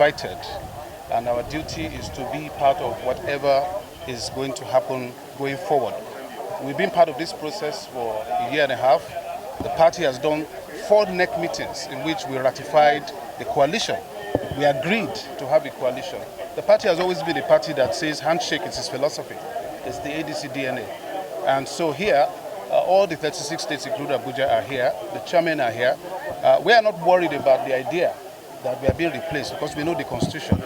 invited, and our duty is to be part of whatever is going to happen going forward. We've been part of this process for a year and a half. The party has done 4 NEC meetings in which we ratified the coalition. We agreed to have a coalition. The party has always been a party that says handshake is its philosophy. It's the ADC DNA. And so here, all the 36 states, including Abuja, are here. The chairmen are here. We are not worried about the idea that we are being replaced because we know the Constitution.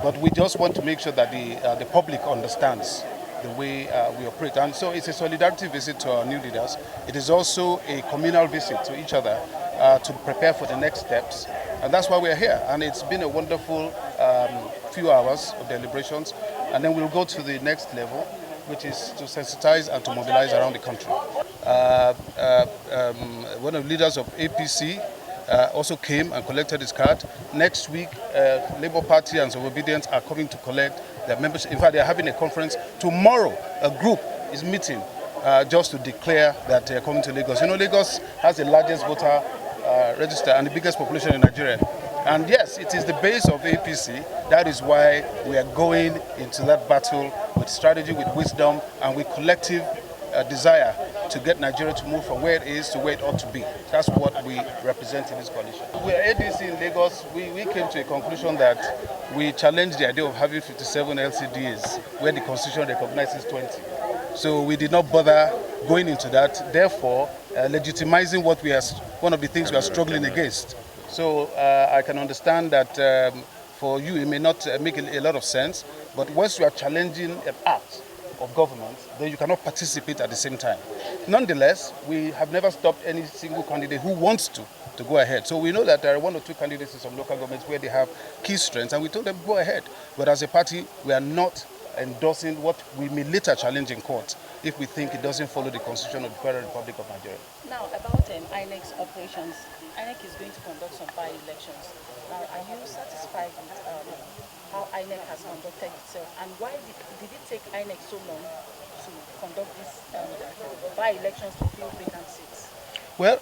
But we just want to make sure that the public understands the way we operate. And so it's a solidarity visit to our new leaders. It is also a communal visit to each other to prepare for the next steps. And that's why we're here. And it's been a wonderful few hours of deliberations. And then we'll go to the next level, which is to sensitize and to mobilize around the country. One of the leaders of APC also came and collected his card. Next week, Labour Party and Obedience are coming to collect their membership. In fact, they are having a conference. Tomorrow, a group is meeting just to declare that they are coming to Lagos. You know, Lagos has the largest voter register and the biggest population in Nigeria. And yes, it is the base of APC. That is why we are going into that battle with strategy, with wisdom, and with collective desire to get Nigeria to move from where it is to where it ought to be. That's what we represent in this coalition. We are ADC in Lagos. We came to a conclusion that we challenged the idea of having 57 LCDs where the Constitution recognizes 20. So we did not bother going into that, therefore legitimizing what we are, one of the things we are struggling against. So I can understand that for you it may not make a lot of sense, but once you are challenging an act of government, then you cannot participate at the same time. Nonetheless, we have never stopped any single candidate who wants to go ahead. So we know that there are 1 or 2 candidates in some local governments where they have key strengths, and we told them go ahead. But as a party, we are not endorsing what we may later challenge in court if we think it doesn't follow the Constitution of the Federal Republic of Nigeria. Now, about INEC's operations, INEC is going to conduct some by-elections. Now, are you satisfied with how INEC has conducted itself, and why did it take INEC so long to conduct these by-elections to fill vacant seats? Well,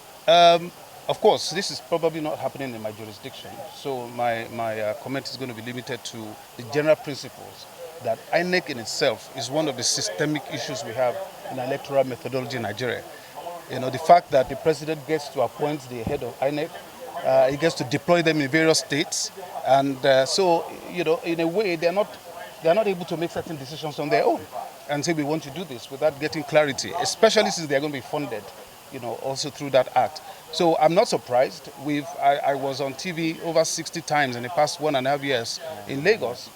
of course, this is probably not happening in my jurisdiction, so my comment is going to be limited to the general principles that INEC in itself is one of the systemic issues we have in electoral methodology in Nigeria. You know, the fact that the president gets to appoint the head of INEC, he gets to deploy them in various states, and so, you know, in a way, they're not able to make certain decisions on their own and say we want to do this without getting clarity, especially since they're going to be funded, you know, also through that act. So I'm not surprised. I was on TV over 60 times in the past 1.5 years in Lagos,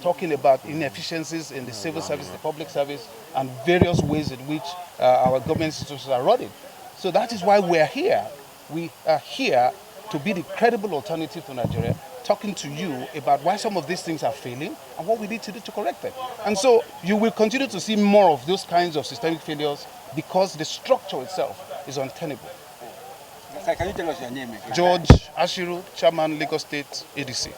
talking about inefficiencies in the civil service, the public service, and various ways in which our government institutions are running. So that is why we are here. We are here to be the credible alternative to Nigeria, talking to you about why some of these things are failing and what we need to do to correct them. And so you will continue to see more of those kinds of systemic failures because the structure itself is untenable. Sir, can you tell us your name again? George Ashiru, Chairman, Lagos State ADC.